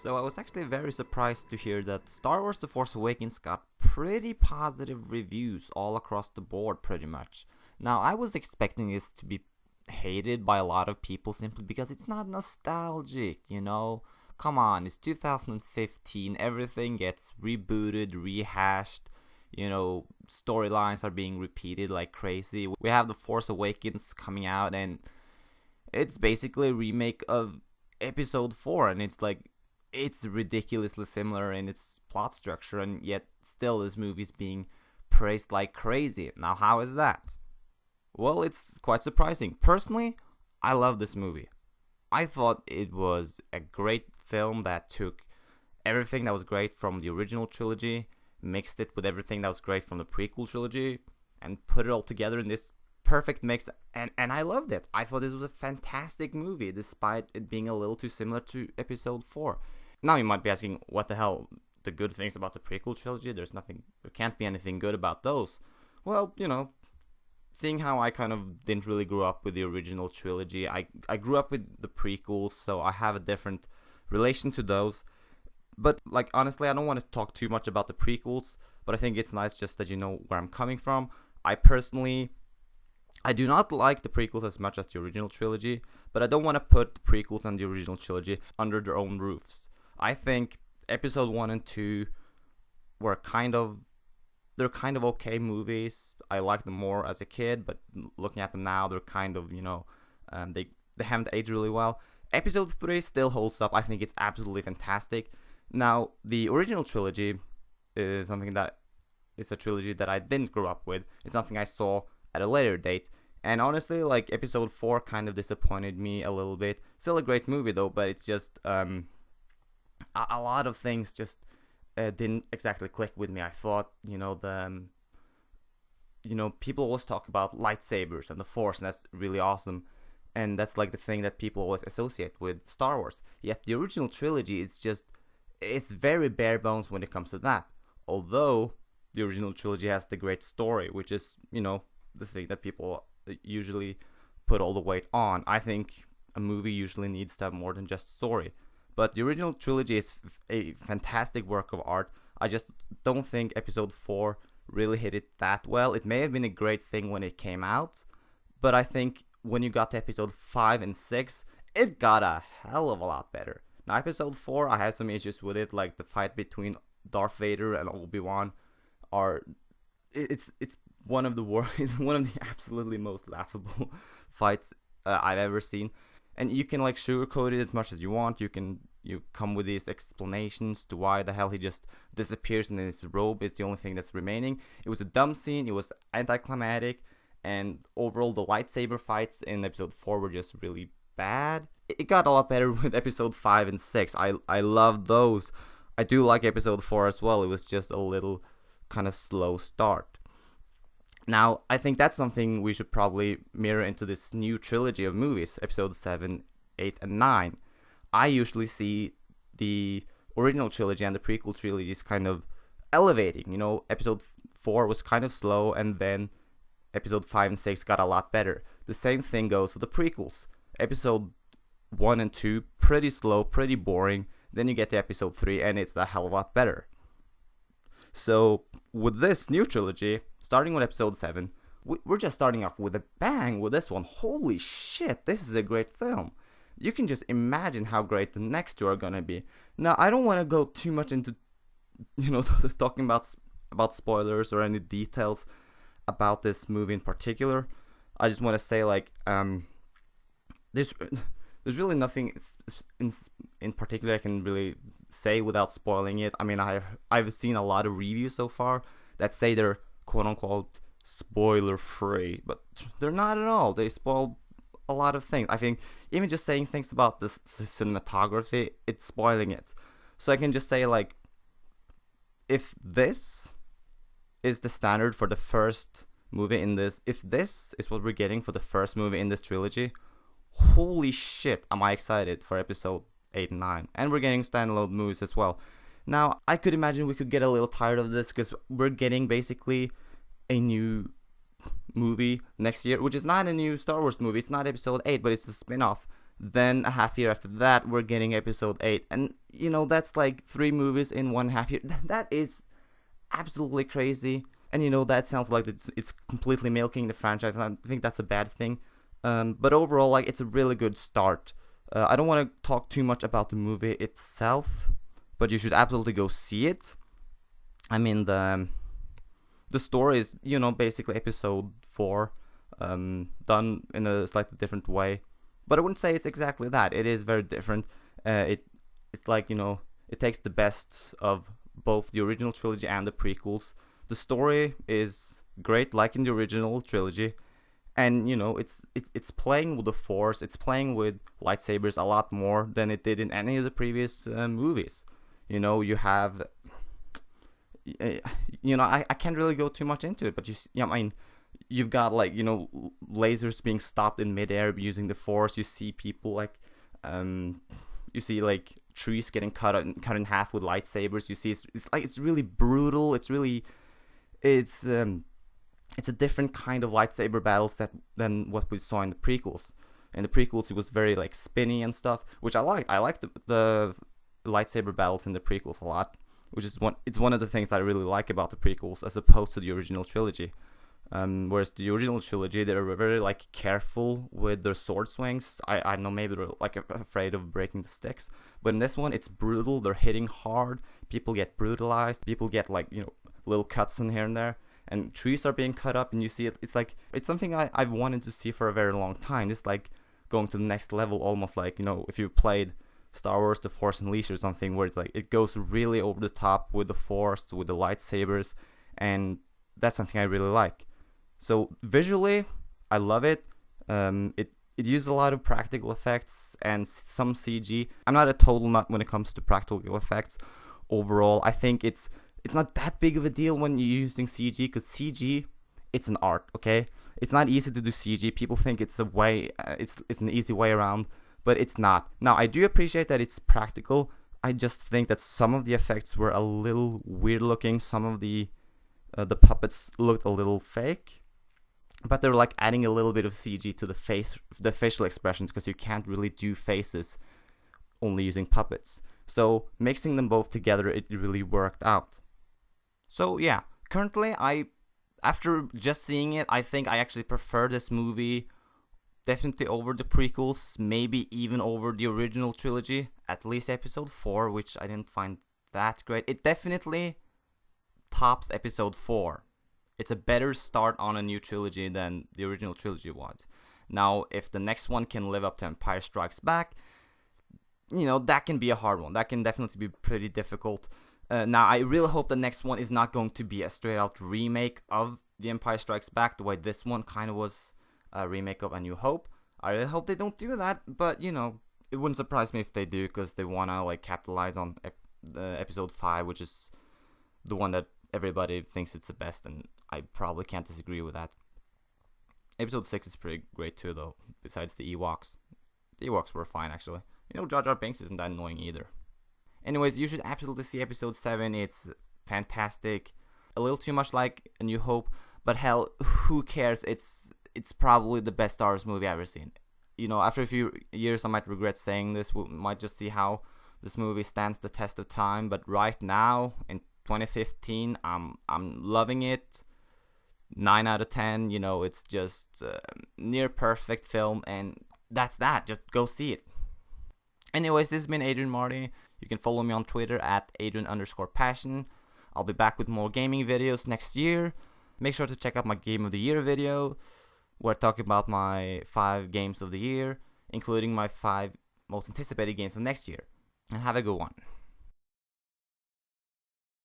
So I was actually very surprised to hear that Star Wars The Force Awakens got pretty positive reviews all across the board pretty much. Now I was expecting this to be hated by a lot of people simply because it's not nostalgic, you know? Come on, it's 2015, everything gets rebooted, rehashed, storylines are being repeated like crazy. We have The Force Awakens coming out and it's basically a remake of episode 4 and it's ridiculously similar in its plot structure, and yet still this movie's being praised like crazy. Now, how is that? Well, it's quite surprising. Personally, I love this movie. I thought it was a great film that took everything that was great from the original trilogy, mixed it with everything that was great from the prequel trilogy, and put it all together in this perfect mix, and I loved it. I thought this was a fantastic movie, despite it being a little too similar to episode 4. Now you might be asking, what the hell, the good things about the prequel trilogy? There can't be anything good about those. Well, seeing how I kind of didn't really grow up with the original trilogy, I grew up with the prequels, so I have a different relation to those. But, honestly, I don't want to talk too much about the prequels, but I think it's nice just that you know where I'm coming from. I do not like the prequels as much as the original trilogy, but I don't want to put the prequels and the original trilogy under their own roofs. I think episode 1 and 2 were kind of okay movies. I liked them more as a kid, but looking at them now, they're kind of, they haven't aged really well. Episode 3 still holds up. I think it's absolutely fantastic. Now, the original trilogy is a trilogy that I didn't grow up with. It's something I saw at a later date, and honestly, episode 4 kind of disappointed me a little bit. Still a great movie though, but it's just a lot of things just didn't exactly click with me. I thought people always talk about lightsabers and the Force, and that's really awesome, and that's the thing that people always associate with Star Wars. Yet the original trilogy, it's very bare bones when it comes to that. Although the original trilogy has the great story, which is the thing that people usually put all the weight on. I think a movie usually needs to have more than just story. But the original trilogy is a fantastic work of art. I just don't think episode 4 really hit it that well. It may have been a great thing when it came out, but I think when you got to episode 5 and 6, it got a hell of a lot better. Now, episode 4, I had some issues with it, like the fight between Darth Vader and Obi-Wan it's one of the worst, it's one of the absolutely most laughable fights I've ever seen. And you can sugarcoat it as much as you want. You come with these explanations to why the hell he just disappears in his robe. It's the only thing that's remaining. It was a dumb scene. It was anticlimactic, and overall the lightsaber fights in episode 4 were just really bad. It got a lot better with episode 5 and 6. I love those. I do like episode 4 as well. It was just a little kind of slow start. Now, I think that's something we should probably mirror into this new trilogy of movies, episodes 7, 8, and 9. I usually see the original trilogy and the prequel trilogies kind of elevating. Episode 4 was kind of slow, and then episode 5 and 6 got a lot better. The same thing goes for the prequels. Episode 1 and 2, pretty slow, pretty boring. Then you get to episode 3, and it's a hell of a lot better. So, with this new trilogy, starting with episode 7, we're just starting off with a bang with this one. Holy shit, this is a great film. You can just imagine how great the next two are gonna be. Now, I don't want to go too much into, talking about spoilers or any details about this movie in particular. I just want to say, there's really nothing in particular I can really say without spoiling it. I mean, I've seen a lot of reviews so far that say they're quote-unquote spoiler-free, but they're not at all. They spoil a lot of things. I think even just saying things about the cinematography, it's spoiling it. So I can just say, if this is the standard for the first movie in this, if this is what we're getting for the first movie in this trilogy, holy shit, am I excited for episode 8 and 9. And we're getting standalone movies as well. Now, I could imagine we could get a little tired of this because we're getting basically a new movie next year, which is not a new Star Wars movie. It's not episode 8, but it's a spin-off Then a half year after that, we're getting episode 8. And, you know, that's like 3 movies in 1.5 year. That is absolutely crazy. And, you know, that sounds like it's completely milking the franchise. And I think that's a bad thing. But overall, like, it's a really good start. I don't want to talk too much about the movie itself, but you should absolutely go see it. I mean, the story is, you know, basically episode 4, done in a slightly different way. But I wouldn't say it's exactly that. It is very different. It's like, you know, it takes the best of both the original trilogy and the prequels. The story is great, like in the original trilogy. And, you know, it's playing with the Force. It's playing with lightsabers a lot more than it did in any of the previous movies. You know, you have... you know, I can't really go too much into it, but I mean, you've got, like, you know, lasers being stopped in midair using the Force. You see people, like, you see, like, trees getting cut in half with lightsabers. You see, it's really brutal. It's a different kind of lightsaber battles than what we saw in the prequels. In the prequels, it was very, like, spinny and stuff, which I liked. I liked the lightsaber battles in the prequels a lot, which is one of the things that I really like about the prequels as opposed to the original trilogy. Whereas the original trilogy, they were very, like, careful with their sword swings. I don't know, maybe they're, like, afraid of breaking the sticks. But in this one, it's brutal. They're hitting hard. People get brutalized. People get, like, you know, little cuts in here and there. And trees are being cut up, and you see it. It's something I've wanted to see for a very long time. It's like going to the next level, almost like, you know, if you played Star Wars: The Force Unleashed or something, where it goes really over the top with the Force, with the lightsabers, and that's something I really like. So visually, I love it. It uses a lot of practical effects and some CG. I'm not a total nut when it comes to practical effects. Overall, I think it's not that big of a deal when you're using CG, because CG, it's an art, okay? It's not easy to do CG. People think it's a way, it's an easy way around, but it's not. Now, I do appreciate that it's practical. I just think that some of the effects were a little weird looking. Some of the puppets looked a little fake, but they're like adding a little bit of CG to the facial expressions, because you can't really do faces only using puppets. So mixing them both together, it really worked out. So yeah, currently after just seeing it, I think I actually prefer this movie definitely over the prequels, maybe even over the original trilogy, at least episode 4, which I didn't find that great. It definitely tops episode 4. It's a better start on a new trilogy than the original trilogy was. Now, if the next one can live up to Empire Strikes Back, you know, that can be a hard one. That can definitely be pretty difficult. Now, I really hope the next one is not going to be a straight-out remake of The Empire Strikes Back, the way this one kind of was a remake of A New Hope. I really hope they don't do that, but, you know, it wouldn't surprise me if they do, because they want to, like, capitalize on the episode 5, which is the one that everybody thinks it's the best, and I probably can't disagree with that. Episode 6 is pretty great too, though, besides the Ewoks. The Ewoks were fine, actually. You know, Jar Jar Binks isn't that annoying either. Anyways, you should absolutely see episode 7. It's fantastic. A little too much like A New Hope, but hell, who cares? It's probably the best Star Wars movie I've ever seen. You know, after a few years I might regret saying this. We might just see how this movie stands the test of time, but right now, in 2015, I'm loving it. 9 out of 10, you know, it's just near perfect film, and that's that. Just go see it. Anyways, this has been Adrian Marty. You can follow me on Twitter at Adrian_Passion. I'll be back with more gaming videos next year. Make sure to check out my Game of the Year video, where I talk about my 5 games of the year, including my 5 most anticipated games of next year. And have a good one.